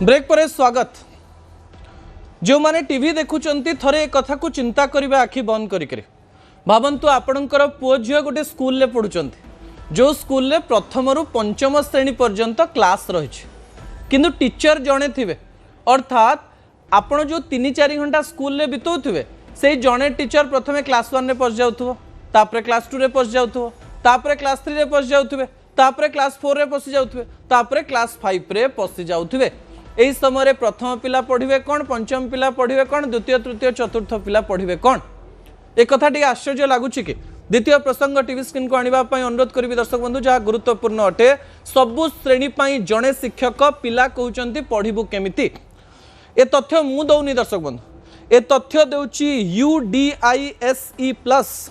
Break पर स्वागत। जो माने टीवी देखुचंती थरे एक कथा को चिंता करिवे आखि बंद करिकरे भावंतु आपणकर पुओ झियो गोटे स्कूल ले पढुचंती जो स्कूल ले प्रथम रु पंचम श्रेणी पर्यंत क्लास रहिछि किंतु टीचर जणे थिवे अर्थात आपण जो 3-4 घंटा स्कूल ले बितौथिवे से जणे टीचर प्रथमे क्लास 1 रे पहुंच जाउथुवो तापरे क्लास 2 रे पहुंच जाउथुवो तापरे क्लास 3 रे पहुंच जाउथुवे तापरे क्लास 4 रे पहुंच जाउथुवे तापरे क्लास 5 रे पहुंच जाउथुवे। एही समय प्रथम पिला पढ़िबे कोन पंचम पिला पढ़िबे कोन द्वितीय तृतीय चतुर्थ पिला पढ़िबे कोन एक कथा टी आश्चर्य लागुछि कि द्वितीय प्रसंग टीवी स्क्रीन को आनिबा पई अनुरोध करिवि दर्शक बंधु जहा गुरुत्वपूर्ण अटे सबु श्रेणी पई जणे शिक्षक पिला कहउचंती पढ़िबु केमिति ए तथ्य मु दउनी दर्शक बंधु ए तथ्य देउछि UDISE प्लस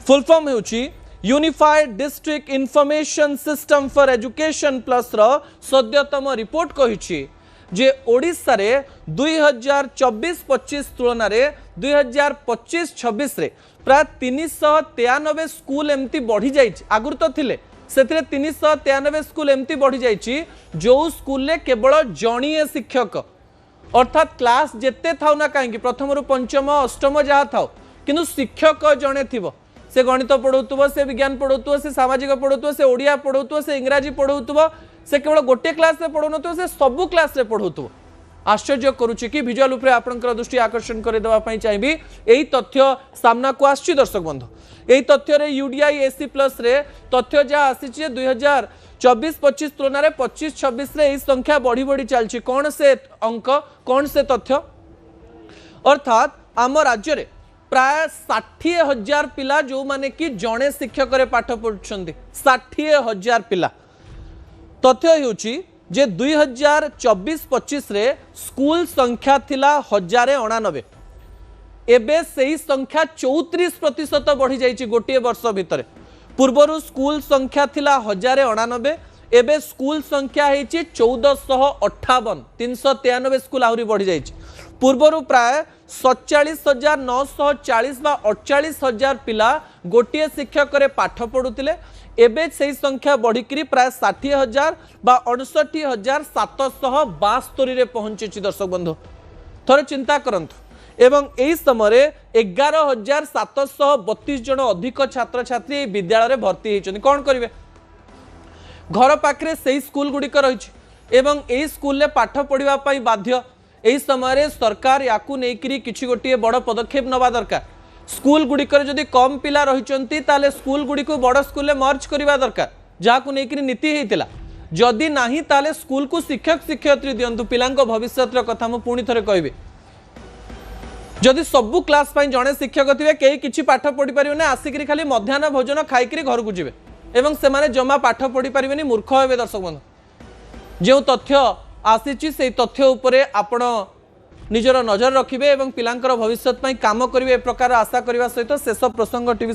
फुल फॉर्म हेउछि unified district information system for education plus रो सद्यतम रिपोर्ट कहिछि जे ओडिसा रे 2024-25 तुलना रे 2025-26 रे प्राय 393 स्कूल एमती बढ़ी जाइछि आगुर तो थिले सेतिरे 393 स्कूल एमती बढ़ी जाइछि जो स्कूल ले केवल जणीय शिक्षक अर्थात क्लास जेते थाउ ना काहेकि प्रथम रु पंचम अष्टम जहा थाउ किंतु शिक्षक जणे थिबो से गणित पढ़ाउथुबो से विज्ञान पढ़ाउथुबो से सामाजिक पढ़ाउथुबो से ओडिया पढ़ाउथुबो से इंग्राजी पढ़ाउथुबो से केवल गोटे क्लास रे पढ़ाउनथुबो से सबु क्लास रे पढ़ाउथुबो। आश्चर्य करूछि कि विजुअल उपरे आपनकर दृष्टि आकर्षण करे देबा पई चाहिबी एही तथ्य सामना को आछि दर्शक बंधु एही तथ्य रे UDISE प्लस रे तथ्य जा आछि 2024-25 तुलना रे 25-26 रे एही संख्या बढ़ी बढ़ी चलछि कोन से अंक कोन से तथ्य अर्थात आम राज्य रे प्राय 60,000 पिला जो माने कि जणे शिक्षक रे पाठ पढुछंती 60,000 पिला तथ्य हेउची जे 2024-25 रे स्कूल संख्या थिला 1099 एबे सेही संख्या 34% बढ़ी जाइछि गोटे वर्ष भितरे पूर्वरु स्कूल संख्या थिला 1099 एबे स्कूल संख्या हेछि 1458 393 स्कूल आहुरी बढ़ी जाइछि पूर्वरु प्राय 47,940 बा 48,000 पिला गोटे शिक्षक रे पाठ पढ़ुतिले एबे सेही संख्या बढ़िकरी प्राय 60,000 बा 59,772 रे पहुंची दर्शक बंधु थोड़े चिंता करंतु एवं एही समय 11,732 जन अधिक छात्र छात्री विद्यालय रे भर्ती हेचनि कोन करिवे घर पाखरे सेही स्कूल गुडिक रहिछि एवं एही स्कूल ले पाठ पढ़िबा पई बाध्य एही समय सरकार याकू नेकरी किछि गोटिए बड़ पदक्षेप नवा दरकार स्कूल गुडिकर जदि कम पिला रहिचंती ताले स्कूल गुडिको बड़ स्कूल ले मर्ज करबा दरकार जाकू नेकरी नीति हेतिला जदि नाही ताले स्कूल को शिक्षक शिक्षयित्री दियंतु पिलांको भविष्यत रो कथा मु पुणी थरे कहबे जदि सबु क्लास पई जणे शिक्षक थिबे केही किछि पाठ पढि परिबे ना आसिकरी खाली मध्याह्न भोजन खाइकरी घर को जिवे एवं से माने जमा पाठ पढि परिबेनी मूर्ख हेबे दर्शक बंधु जो तथ्य आसीची से तथ्य उपरे आपण निजर नजर रखिबे एवं पिलांकर भविष्यत पई काम करिवे ए प्रकार आशा करबा सहित शेष प्रसंग टीवी